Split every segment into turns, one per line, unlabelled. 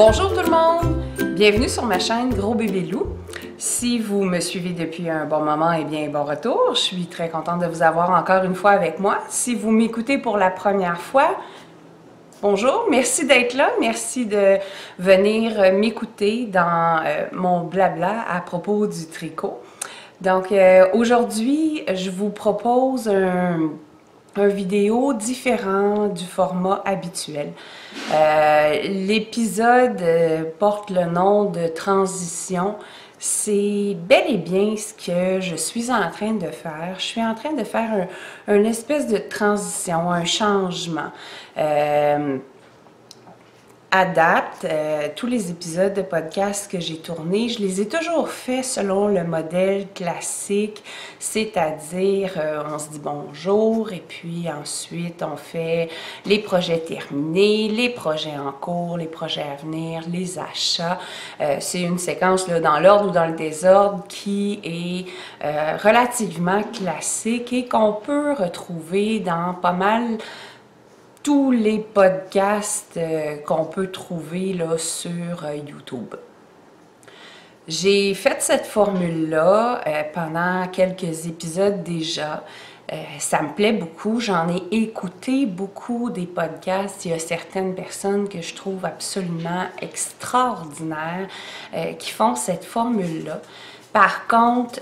Bonjour tout le monde! Bienvenue sur ma chaîne Gros Bébé Loup. Si vous me suivez depuis un bon moment, eh bien bon retour. Je suis très contente de vous avoir encore une fois avec moi. Si vous m'écoutez pour la première fois, bonjour, merci d'être là, merci de venir m'écouter dans mon blabla à propos du tricot. Donc aujourd'hui, je vous propose un vidéo différent du format habituel. L'épisode porte le nom de transition. C'est bel et bien ce que je suis en train de faire. Je suis en train de faire une espèce de transition, un changement. À date, tous les épisodes de podcast que j'ai tournés, je les ai toujours faits selon le modèle classique, c'est-à-dire on se dit bonjour et puis ensuite on fait les projets terminés, les projets en cours, les projets à venir, les achats. C'est une séquence là, dans l'ordre ou dans le désordre qui est relativement classique et qu'on peut retrouver dans pas mal tous les podcasts qu'on peut trouver là, sur YouTube. J'ai fait cette formule-là pendant quelques épisodes déjà. Ça me plaît beaucoup. J'en ai écouté beaucoup des podcasts. Il y a certaines personnes que je trouve absolument extraordinaires qui font cette formule-là. Par contre,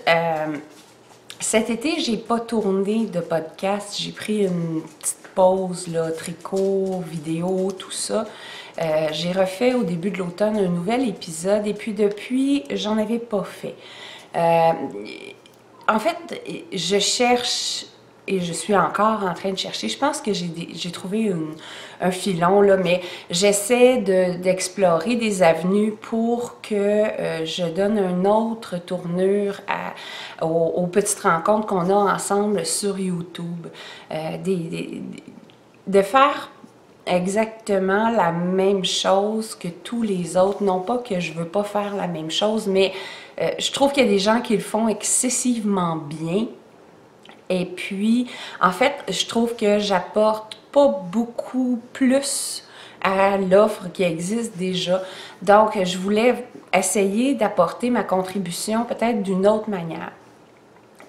cet été, j'ai pas tourné de podcast. J'ai pris une petite pause, là, tricot, vidéo, tout ça. J'ai refait au début de l'automne un nouvel épisode et puis depuis, j'en avais pas fait. En fait, je cherche et je suis encore en train de chercher. Je pense que j'ai trouvé un filon, là, mais j'essaie d'explorer des avenues pour que je donne une autre tournure aux petites rencontres qu'on a ensemble sur YouTube. De faire exactement la même chose que tous les autres. Non pas que je veux pas faire la même chose, mais je trouve qu'il y a des gens qui le font excessivement bien. Et puis, en fait, je trouve que j'apporte pas beaucoup plus à l'offre qui existe déjà. Donc, je voulais essayer d'apporter ma contribution peut-être d'une autre manière.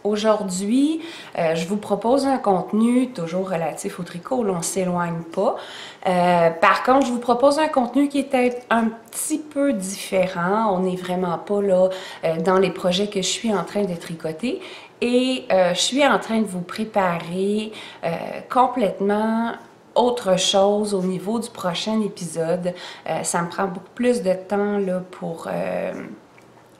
Aujourd'hui, je vous propose un contenu toujours relatif au tricot, là, on ne s'éloigne pas. Par contre, je vous propose un contenu qui est peut-être un petit peu différent. On n'est vraiment pas là dans les projets que je suis en train de tricoter. Et je suis en train de vous préparer complètement autre chose au niveau du prochain épisode. Ça me prend beaucoup plus de temps là, pour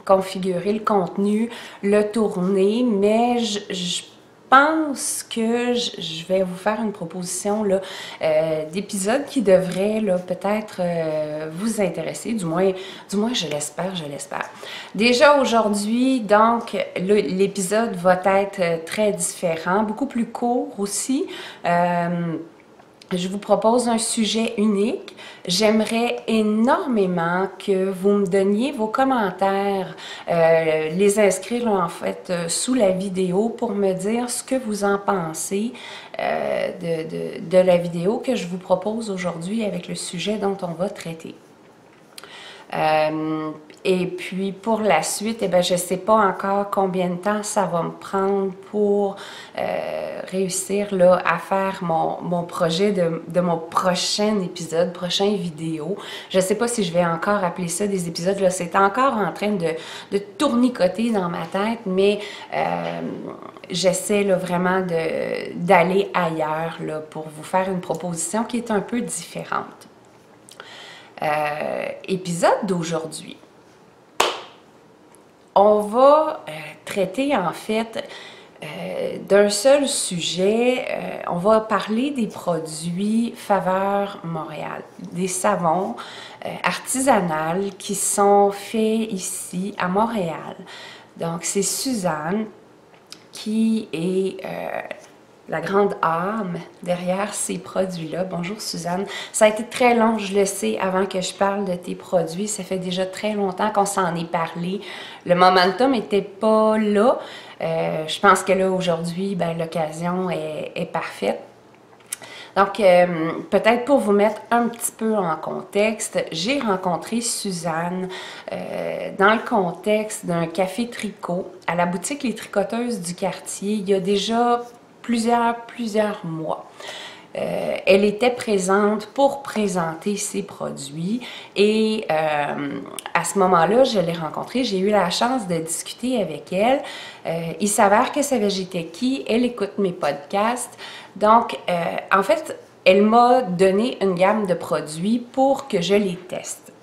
configurer le contenu, le tourner, mais je pense que je vais vous faire une proposition d'épisode qui devrait peut-être vous intéresser, du moins je l'espère, je l'espère. Déjà aujourd'hui, donc, l'épisode va être très différent, beaucoup plus court aussi. Je vous propose un sujet unique. J'aimerais énormément que vous me donniez vos commentaires, les inscrire là, en fait sous la vidéo pour me dire ce que vous en pensez de la vidéo que je vous propose aujourd'hui avec le sujet dont on va traiter. Et puis pour la suite, eh bien, je ne sais pas encore combien de temps ça va me prendre pour réussir là, à faire mon projet de mon prochain épisode, prochaine vidéo. Je ne sais pas si je vais encore appeler ça des épisodes. Là, c'est encore en train de tournicoter dans ma tête, mais j'essaie là, vraiment d'aller ailleurs là, pour vous faire une proposition qui est un peu différente. Épisode d'aujourd'hui. On va traiter en fait d'un seul sujet. On va parler des produits Faveur Montréal, des savons artisanaux qui sont faits ici à Montréal. Donc c'est Suzanne qui est la grande âme derrière ces produits-là. Bonjour Suzanne. Ça a été très long, je le sais, avant que je parle de tes produits. Ça fait déjà très longtemps qu'on s'en est parlé. Le momentum n'était pas là. Je pense que là, aujourd'hui, ben, l'occasion est parfaite. Donc, peut-être pour vous mettre un petit peu en contexte, j'ai rencontré Suzanne dans le contexte d'un café tricot à la boutique Les Tricoteuses du quartier il y a déjà plusieurs mois. Elle était présente pour présenter ses produits et à ce moment-là, je l'ai rencontrée, j'ai eu la chance de discuter avec elle. Il s'avère que savait j'étais qui, elle écoute mes podcasts. Donc, en fait, elle m'a donné une gamme de produits pour que je les teste.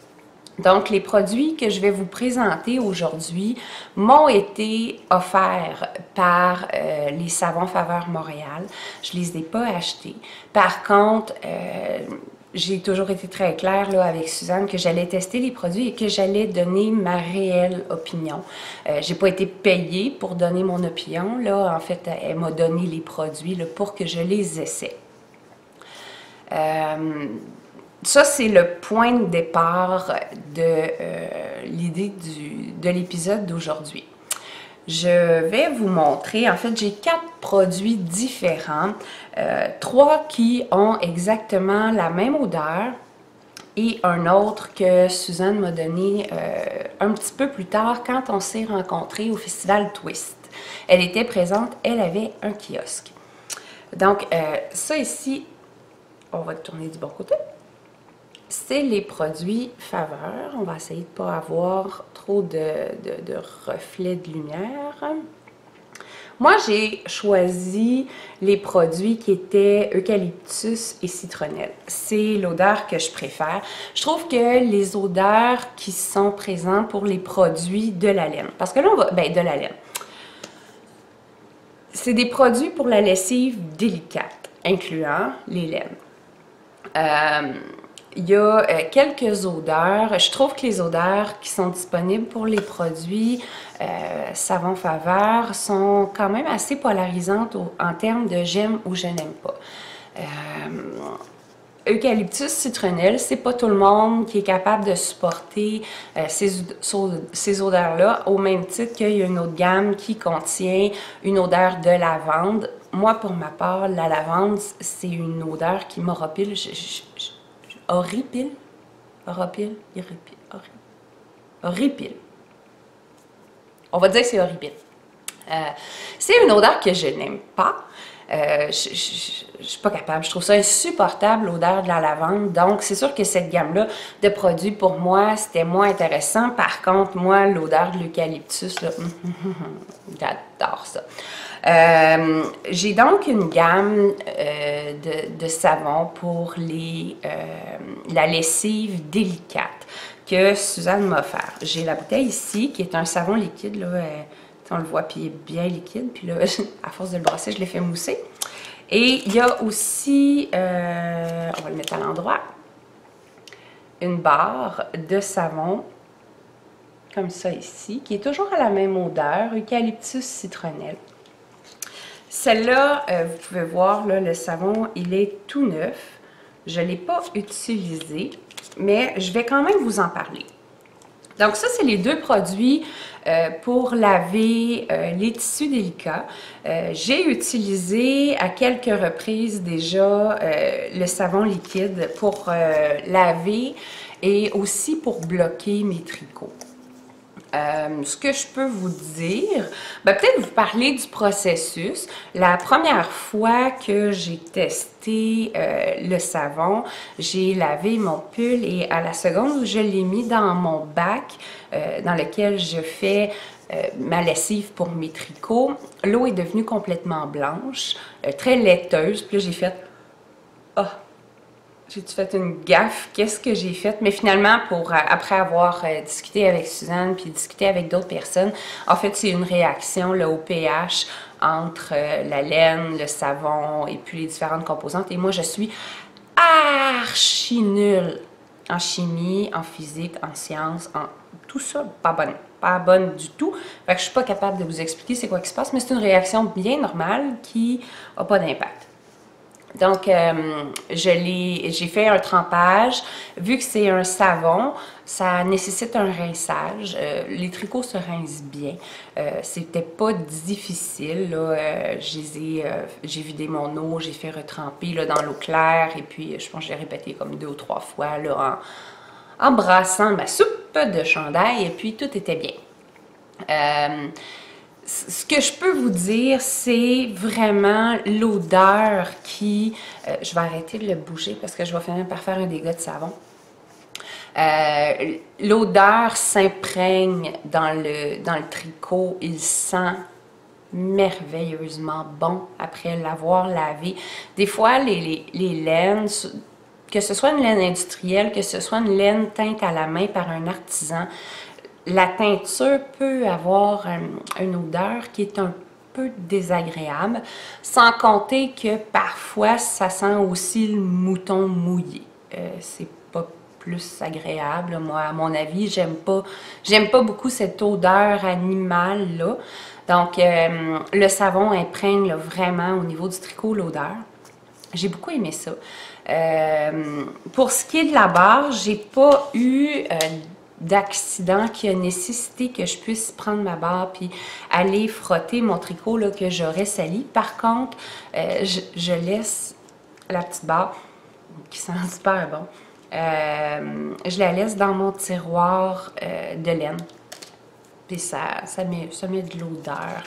Donc, les produits que je vais vous présenter aujourd'hui m'ont été offerts par les Savons Faveur Montréal. Je ne les ai pas achetés. Par contre, j'ai toujours été très claire là, avec Suzanne que j'allais tester les produits et que j'allais donner ma réelle opinion. J'ai pas été payée pour donner mon opinion. Là, en fait, elle m'a donné les produits là, pour que je les essaie. Ça, c'est le point de départ de l'idée de l'épisode d'aujourd'hui. Je vais vous montrer, en fait, j'ai 4 produits différents, 3 qui ont exactement la même odeur et un autre que Suzanne m'a donné un petit peu plus tard quand on s'est rencontrés au Festival Twist. Elle était présente, elle avait un kiosque. Donc, ça ici, on va le tourner du bon côté. C'est les produits Faveur. On va essayer de ne pas avoir trop de reflets de lumière. Moi, j'ai choisi les produits qui étaient eucalyptus et citronnelle. C'est l'odeur que je préfère. Je trouve que les odeurs qui sont présentes pour les produits de la laine, parce que là, on va... Ben, de la laine. C'est des produits pour la lessive délicate, incluant les laines. Il y a quelques odeurs. Je trouve que les odeurs qui sont disponibles pour les produits Savon Faveur sont quand même assez polarisantes en termes de j'aime ou je n'aime pas. Eucalyptus citronnelle, c'est pas tout le monde qui est capable de supporter ces odeurs-là, au même titre qu'il y a une autre gamme qui contient une odeur de lavande. Moi, pour ma part, la lavande, c'est une odeur qui m'horripile. Horripile? Horripile. On va dire que c'est horripile. C'est une odeur que je n'aime pas. Je suis pas capable. Je trouve ça insupportable, l'odeur de la lavande. Donc, c'est sûr que cette gamme-là de produits, pour moi, c'était moins intéressant. Par contre, moi, l'odeur de l'eucalyptus, j'adore ça. J'ai donc une gamme de savons pour la lessive délicate que Suzanne m'a offert. J'ai la bouteille ici, qui est un savon liquide, là, on le voit, puis il est bien liquide, puis là, à force de le brasser, je l'ai fait mousser. Et il y a aussi, on va le mettre à l'endroit, une barre de savon, comme ça ici, qui est toujours à la même odeur, eucalyptus citronnelle. Celle-là, vous pouvez voir, là, le savon, il est tout neuf. Je ne l'ai pas utilisé, mais je vais quand même vous en parler. Donc ça, c'est les 2 produits pour laver les tissus délicats. J'ai utilisé à quelques reprises déjà le savon liquide pour laver et aussi pour bloquer mes tricots. Ce que je peux vous dire, peut-être vous parler du processus. La première fois que j'ai testé le savon, j'ai lavé mon pull et à la seconde où je l'ai mis dans mon bac dans lequel je fais ma lessive pour mes tricots, l'eau est devenue complètement blanche, très laiteuse. Puis là, j'ai fait « Ah! » J'ai-tu fait une gaffe? Qu'est-ce que j'ai fait? Mais finalement, après avoir discuté avec Suzanne puis discuté avec d'autres personnes, en fait, c'est une réaction là, au pH entre la laine, le savon et puis les différentes composantes. Et moi, je suis archi nulle en chimie, en physique, en sciences, en tout ça, pas bonne. Pas bonne du tout. Fait que je suis pas capable de vous expliquer c'est quoi qui se passe, mais c'est une réaction bien normale qui n'a pas d'impact. Donc, j'ai fait un trempage. Vu que c'est un savon, ça nécessite un rinçage. Les tricots se rincent bien. C'était pas difficile, là. J'ai vidé mon eau, j'ai fait retremper là, dans l'eau claire. Et puis, je pense que j'ai répété comme 2 ou 3 fois là, en brassant ma soupe de chandail. Et puis, tout était bien. Ce que je peux vous dire, c'est vraiment l'odeur qui... je vais arrêter de le bouger parce que je vais finir par faire un dégât de savon. L'odeur s'imprègne dans le tricot. Il sent merveilleusement bon après l'avoir lavé. Des fois, les laines, que ce soit une laine industrielle, que ce soit une laine teinte à la main par un artisan, la teinture peut avoir une odeur qui est un peu désagréable, sans compter que parfois ça sent aussi le mouton mouillé. C'est pas plus agréable, moi à mon avis, j'aime pas beaucoup cette odeur animale là. Donc le savon imprègne là, vraiment au niveau du tricot l'odeur. J'ai beaucoup aimé ça. Pour ce qui est de la barre, j'ai pas eu d'accident qui a nécessité que je puisse prendre ma barre puis aller frotter mon tricot là, que j'aurais sali. Par contre, je laisse la petite barre qui sent super bon. Je la laisse dans mon tiroir de laine. Puis ça met de l'odeur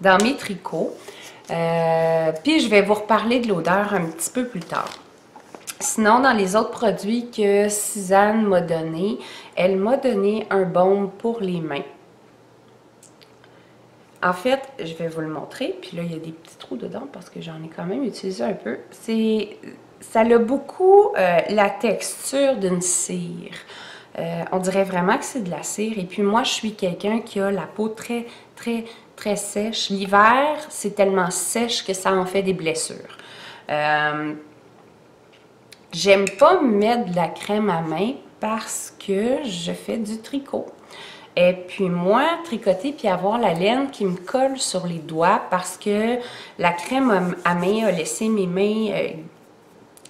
dans mes tricots. Puis je vais vous reparler de l'odeur un petit peu plus tard. Sinon, dans les autres produits que Suzanne m'a donné, elle m'a donné un baume pour les mains. En fait, je vais vous le montrer, puis là, il y a des petits trous dedans parce que j'en ai quand même utilisé un peu. Ça a beaucoup la texture d'une cire. On dirait vraiment que c'est de la cire. Et puis moi, je suis quelqu'un qui a la peau très, très, très sèche. L'hiver, c'est tellement sèche que ça en fait des blessures. J'aime pas mettre de la crème à main parce que je fais du tricot. Et puis moi, tricoter puis avoir la laine qui me colle sur les doigts parce que la crème à main a laissé mes mains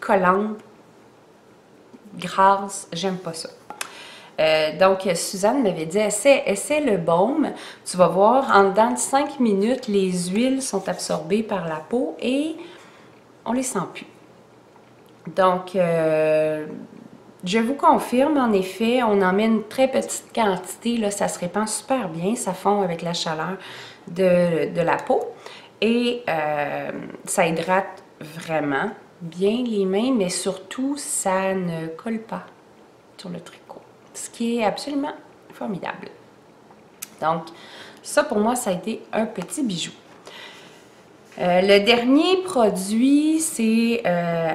collantes, grasses, j'aime pas ça. Donc, Suzanne m'avait dit, essaie le baume. Tu vas voir, en dedans de 5 minutes, les huiles sont absorbées par la peau et on les sent plus. Donc, je vous confirme, en effet, on en met une très petite quantité, là, ça se répand super bien, ça fond avec la chaleur de la peau et ça hydrate vraiment bien les mains, mais surtout, ça ne colle pas sur le tricot, ce qui est absolument formidable. Donc, ça pour moi, ça a été un petit bijou. Le dernier produit, c'est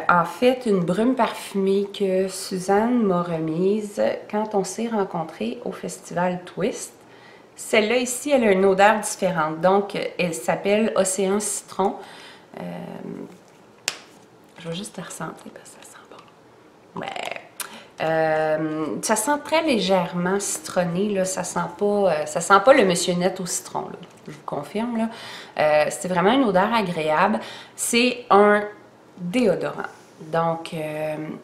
en fait une brume parfumée que Suzanne m'a remise quand on s'est rencontrés au festival Twist. Celle-là ici, elle a une odeur différente, donc elle s'appelle Océan Citron. Je vais juste la ressentir parce que ça sent bon. Ouais. Ça sent très légèrement citronné, là. Ça sent pas le Monsieur Net au citron, là. Je vous confirme, là. C'est vraiment une odeur agréable. C'est un déodorant. Donc,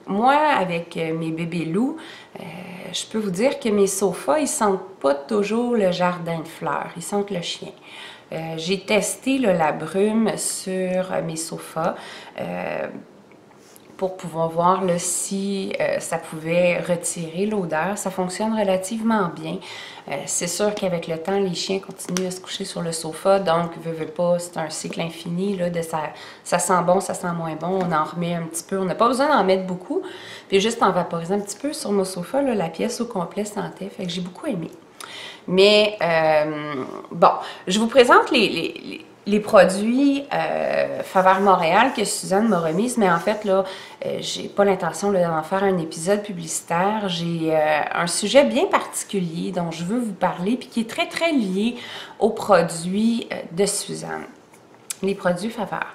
moi, avec mes bébés loups, je peux vous dire que mes sofas, ils sentent pas toujours le jardin de fleurs. Ils sentent le chien. J'ai testé là, la brume sur mes sofas pour pouvoir voir là, si ça pouvait retirer l'odeur. Ça fonctionne relativement bien. C'est sûr qu'avec le temps, les chiens continuent à se coucher sur le sofa, donc, veut pas, c'est un cycle infini, là, de ça sent bon, ça sent moins bon, on en remet un petit peu, on n'a pas besoin d'en mettre beaucoup, puis juste en vaporisant un petit peu sur mon sofa, là, la pièce au complet sentait, fait que j'ai beaucoup aimé. Mais, bon, je vous présente les produits Faveur Montréal que Suzanne m'a remise, mais en fait, là, j'ai pas l'intention d'en faire un épisode publicitaire. J'ai un sujet bien particulier dont je veux vous parler, puis qui est très, très lié aux produits de Suzanne. les produits Faveur.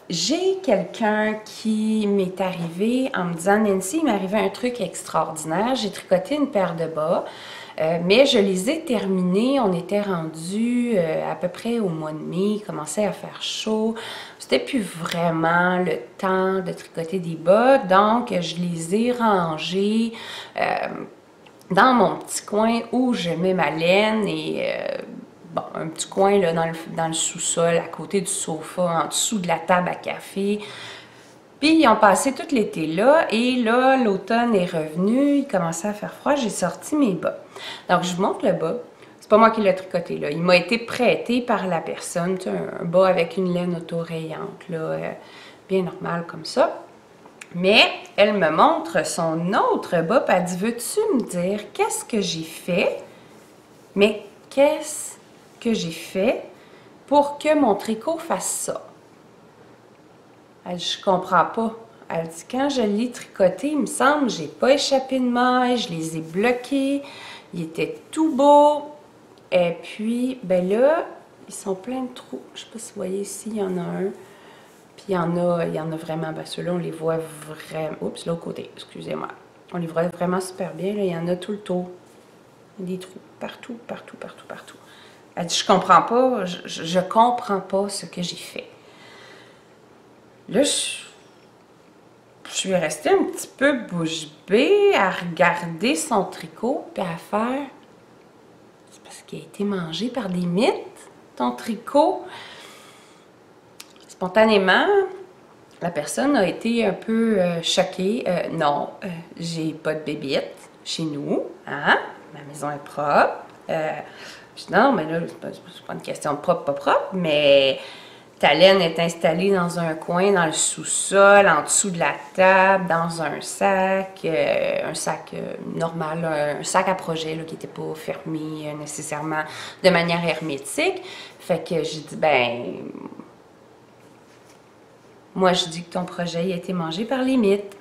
J'ai quelqu'un qui m'est arrivé en me disant, Nancy, il m'est arrivé un truc extraordinaire. J'ai tricoté une paire de bas, mais je les ai terminés. On était rendu à peu près au mois de mai, il commençait à faire chaud. C'était plus vraiment le temps de tricoter des bas, donc je les ai rangés dans mon petit coin où je mets ma laine et bon, un petit coin là, dans le sous-sol, à côté du sofa, en dessous de la table à café. Puis ils ont passé tout l'été là, et là, l'automne est revenu, il commençait à faire froid, j'ai sorti mes bas. Donc, je vous montre le bas. C'est pas moi qui l'ai tricoté, là. Il m'a été prêté par la personne, tu sais, un bas avec une laine autorayante, là, bien normal comme ça. Mais elle me montre son autre bas, puis elle dit, veux-tu me dire qu'est-ce que j'ai fait? Mais qu'est-ce que j'ai fait pour que mon tricot fasse ça? Elle dit, je comprends pas. Elle dit, quand je l'ai tricoté, il me semble, j'ai pas échappé de maille, je les ai bloqués, il était tout beau. Et puis, ben là, ils sont pleins de trous. Je sais pas si vous voyez ici, il y en a un. Puis il y en a vraiment, ben ceux-là, on les voit vraiment. Oups, l'autre côté, excusez-moi. On les voit vraiment super bien, là. Il y en a tout le tour. Des trous, partout, partout, partout, partout. Elle dit, je comprends pas, je comprends pas ce que j'ai fait. Là, je suis restée un petit peu bouche bée à regarder son tricot, puis à faire... C'est parce qu'il a été mangé par des mites, ton tricot. Spontanément, la personne a été un peu choquée. Non, j'ai pas de bébite chez nous, hein? Ma maison est propre. Je dis, non, mais là, c'est pas une question de propre, pas propre, mais... Ta laine est installée dans un coin, dans le sous-sol, en dessous de la table, dans un sac normal, un sac à projet là, qui n'était pas fermé nécessairement de manière hermétique. Fait que j'ai dit, ben, moi je dis que ton projet a été mangé par les mites.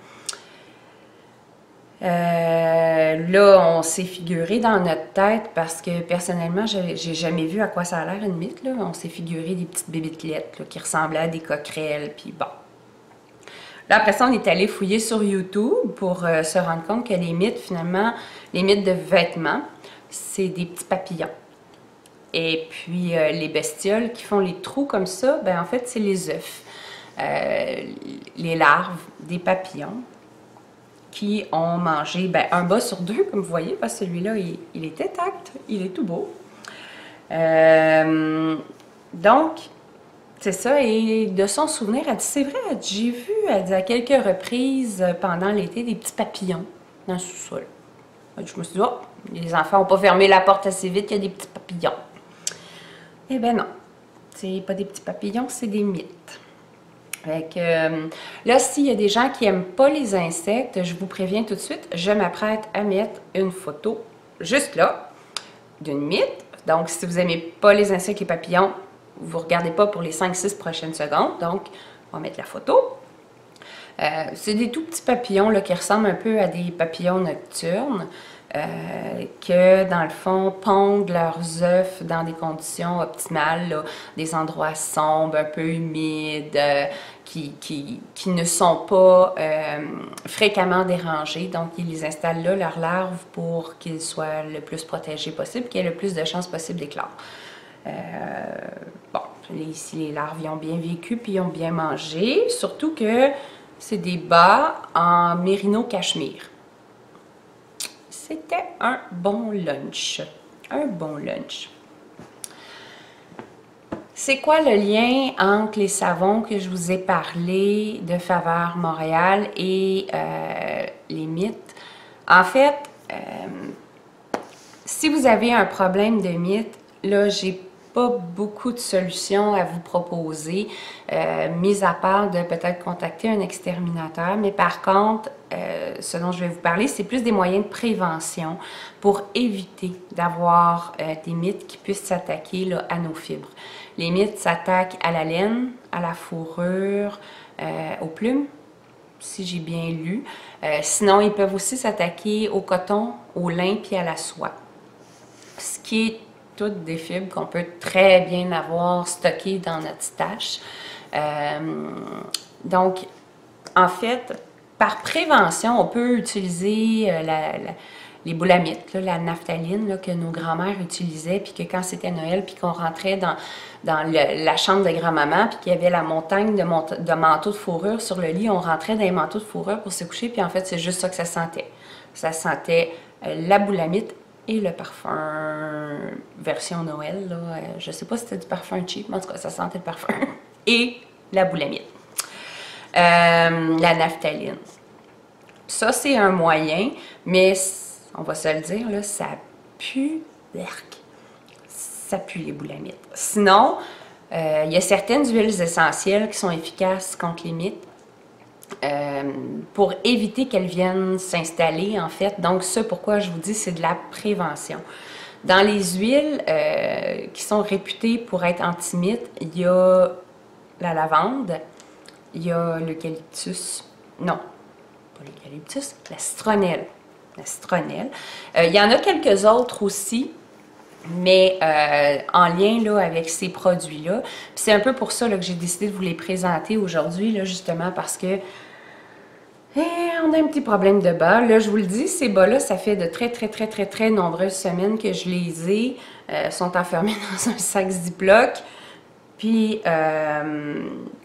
Là, on s'est figuré dans notre tête parce que personnellement, j'ai jamais vu à quoi ça a l'air une mythe. Là. On s'est figuré des petites bébitelettes là, qui ressemblaient à des coquerelles. Puis bon. Là, après ça, on est allé fouiller sur YouTube pour se rendre compte que les mythes, finalement, les mythes de vêtements, c'est des petits papillons. Et puis, les bestioles qui font les trous comme ça, ben en fait, c'est les œufs. Les larves des papillons qui ont mangé ben, un bas sur deux, comme vous voyez, parce que celui-là, il est intact, il est tout beau. Donc, c'est ça, et de son souvenir, elle dit, c'est vrai, j'ai vu, elle dit, à quelques reprises pendant l'été, des petits papillons dans le sous-sol. Je me suis dit, oh, les enfants n'ont pas fermé la porte assez vite, il y a des petits papillons. Eh bien non, c'est pas des petits papillons, c'est des mites. Fait que, là, s'il y a des gens qui n'aiment pas les insectes, je vous préviens tout de suite, je m'apprête à mettre une photo juste là d'une mite. Donc, si vous n'aimez pas les insectes et les papillons, vous ne regardez pas pour les 5-6 prochaines secondes. Donc, on va mettre la photo. C'est des tout petits papillons là, qui ressemblent un peu à des papillons nocturnes. Que dans le fond pondent leurs œufs dans des conditions optimales, là, des endroits sombres, un peu humides, qui ne sont pas fréquemment dérangés. Donc, ils les installent là, leurs larves, pour qu'ils soient le plus protégés possible, qu'il y ait le plus de chances possible d'éclore. Bon, ici, les larves, ils ont bien vécu, puis ils ont bien mangé, surtout que c'est des bas en mérino cachemire. C'était un bon lunch. Un bon lunch. C'est quoi le lien entre les savons que je vous ai parlé de Faveur Montréal et les mythes? En fait, si vous avez un problème de mythes, là, j'ai pas beaucoup de solutions à vous proposer, mis à part de peut-être contacter un exterminateur. Mais par contre, ce dont je vais vous parler, c'est plus des moyens de prévention pour éviter d'avoir des mythes qui puissent s'attaquer à nos fibres. Les mythes s'attaquent à la laine, à la fourrure, aux plumes, si j'ai bien lu. Sinon, ils peuvent aussi s'attaquer au coton, au lin puis à la soie. Ce qui est toutes des fibres qu'on peut très bien avoir stockées dans notre stash. Donc, en fait, par prévention, on peut utiliser les boulamites, là, la naphtaline là, que nos grands-mères utilisaient, puis que quand c'était Noël, puis qu'on rentrait dans la chambre de grand-maman, puis qu'il y avait la montagne de manteaux de fourrure sur le lit, on rentrait dans les manteaux de fourrure pour se coucher, puis en fait, c'est juste ça que ça sentait. Ça sentait la boulamite et le parfum version Noël, là. Je sais pas si c'était du parfum cheap, mais en tout cas, ça sentait le parfum. Et la boulamite. La naphtaline. Ça, c'est un moyen, mais on va se le dire, là, ça pue, ça pue les boulamites. Sinon, il y a certaines huiles essentielles qui sont efficaces contre les mites pour éviter qu'elles viennent s'installer, en fait. Donc, ça, pourquoi je vous dis, c'est de la prévention. Dans les huiles qui sont réputées pour être anti-mites, il y a la lavande, il y a l'eucalyptus, non, pas l'eucalyptus, la citronnelle. La citronnelle. Il y en a quelques autres aussi, mais en lien là, avec ces produits-là. C'est un peu pour ça là, que j'ai décidé de vous les présenter aujourd'hui, là, justement parce que on a un petit problème de bas. Là, je vous le dis, ces bas-là, ça fait de très nombreuses semaines que je les ai. Sont enfermés dans un sac Ziploc. Puis là,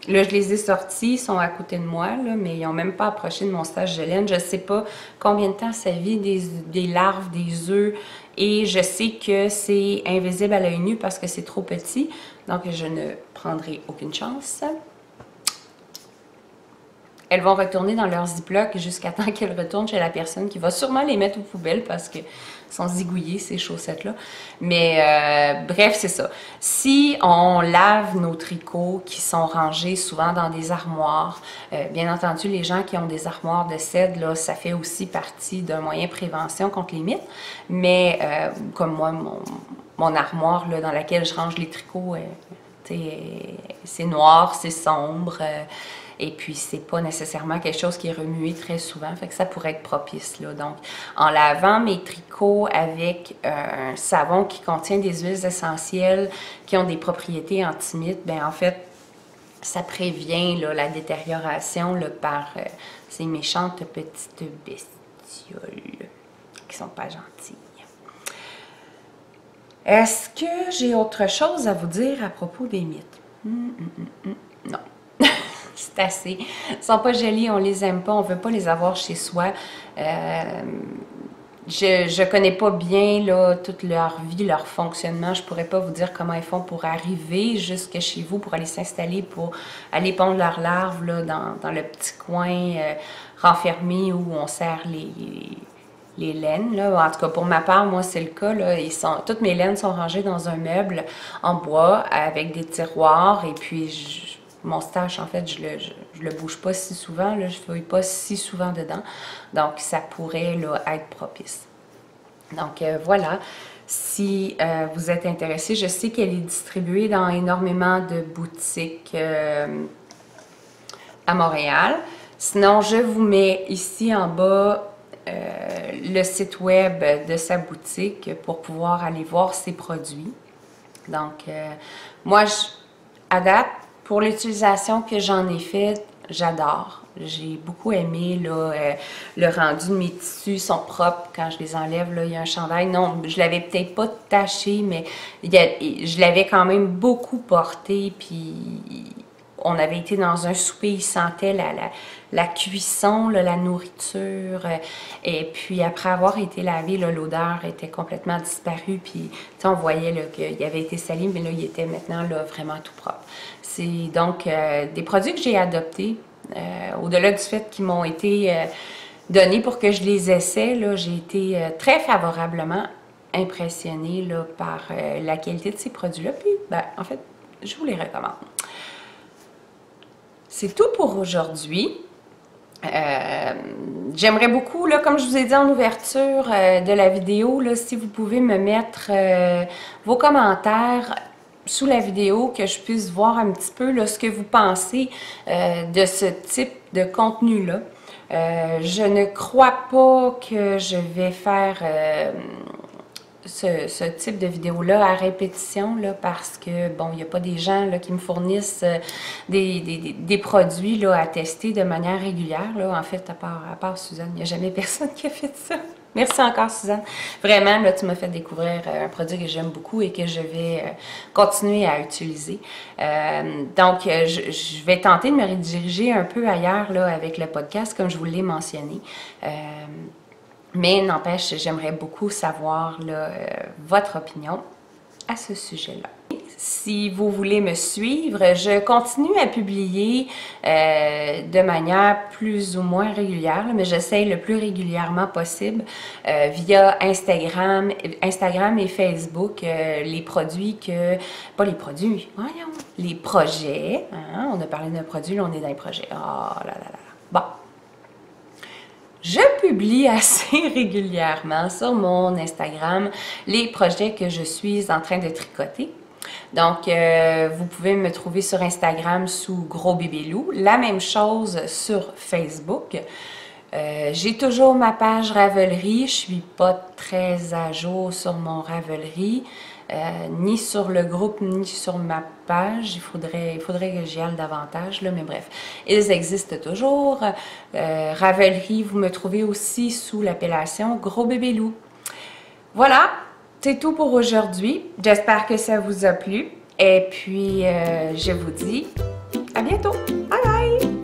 je les ai sortis, ils sont à côté de moi, là, mais ils n'ont même pas approché de mon stage de laine. Je ne sais pas combien de temps ça vit des larves, des œufs, et je sais que c'est invisible à l'œil nu parce que c'est trop petit. Donc, je ne prendrai aucune chance. Elles vont retourner dans leur ziploc jusqu'à temps qu'elles retournent chez la personne qui va sûrement les mettre aux poubelles parce que sont zigouillées ces chaussettes-là. Mais bref, c'est ça. Si on lave nos tricots qui sont rangés souvent dans des armoires, bien entendu, les gens qui ont des armoires de cèdre, là, ça fait aussi partie d'un moyen de prévention contre les mites. Mais comme moi, mon armoire là, dans laquelle je range les tricots, c'est noir, c'est sombre. Et puis, c'est pas nécessairement quelque chose qui est remué très souvent, fait que ça pourrait être propice, là. Donc, en lavant mes tricots avec un savon qui contient des huiles essentielles qui ont des propriétés anti-mites, bien, en fait, ça prévient là, la détérioration là, par ces méchantes petites bestioles qui sont pas gentilles. Est-ce que j'ai autre chose à vous dire à propos des mites? Non. C'est assez. Ils sont pas jolis, on les aime pas, on veut pas les avoir chez soi. Je connais pas bien là, toute leur vie, leur fonctionnement. Je pourrais pas vous dire comment ils font pour arriver jusque chez vous, pour aller s'installer, pour aller pondre leurs larves là, dans le petit coin renfermé où on serre les laines. Là. En tout cas, pour ma part, moi, c'est le cas. Là. Toutes mes laines sont rangées dans un meuble en bois avec des tiroirs et puis mon stash, en fait, je le bouge pas si souvent, là, je fouille pas si souvent dedans. Donc, ça pourrait là, être propice. Donc, voilà. Si vous êtes intéressé, je sais qu'elle est distribuée dans énormément de boutiques à Montréal. Sinon, je vous mets ici en bas le site web de sa boutique pour pouvoir aller voir ses produits. Donc, moi, à date, pour l'utilisation que j'en ai faite, j'adore. J'ai beaucoup aimé là, le rendu de mes tissus, sont propres quand je les enlève. Là, il y a un chandail. Non, je l'avais peut-être pas taché, mais je l'avais quand même beaucoup porté. Puis on avait été dans un souper, il sentait la cuisson, là, la nourriture. Et puis après avoir été lavé, l'odeur était complètement disparue. Puis on voyait qu'il avait été sali, mais là, il était maintenant là, vraiment tout propre. C'est donc des produits que j'ai adoptés. Au-delà du fait qu'ils m'ont été donnés pour que je les essaie, j'ai été très favorablement impressionnée là, par la qualité de ces produits-là. Puis, ben, en fait, je vous les recommande. C'est tout pour aujourd'hui. J'aimerais beaucoup, là, comme je vous ai dit en ouverture de la vidéo, là, si vous pouvez me mettre vos commentaires sous la vidéo, que je puisse voir un petit peu là, ce que vous pensez de ce type de contenu-là. Je ne crois pas que je vais faire ce type de vidéo-là à répétition, là, parce que, bon, il n'y a pas des gens là, qui me fournissent des produits là, à tester de manière régulière. Là. En fait, à part Suzanne, il n'y a jamais personne qui a fait ça. Merci encore, Suzanne. Vraiment, là, tu m'as fait découvrir un produit que j'aime beaucoup et que je vais continuer à utiliser. Donc, je vais tenter de me rediriger un peu ailleurs là, avec le podcast, comme je vous l'ai mentionné. Mais n'empêche, j'aimerais beaucoup savoir là, votre opinion à ce sujet-là. Si vous voulez me suivre, je continue à publier de manière plus ou moins régulière, mais j'essaye le plus régulièrement possible via Instagram et Facebook, les produits que... Pas les produits, voyons, les projets. Hein, on a parlé d'un produit, là on est dans les projets. Oh là là là. Bon. Je publie assez régulièrement sur mon Instagram les projets que je suis en train de tricoter. Donc, vous pouvez me trouver sur Instagram sous Gros Bébé Lou. La même chose sur Facebook. J'ai toujours ma page Ravelry. Je ne suis pas très à jour sur mon Ravelry, ni sur le groupe, ni sur ma page. Il faudrait que j'y aille davantage, là, mais bref. Ils existent toujours. Ravelry, vous me trouvez aussi sous l'appellation Gros Bébé Lou. Voilà, c'est tout pour aujourd'hui. J'espère que ça vous a plu. Et puis, je vous dis à bientôt. Bye bye!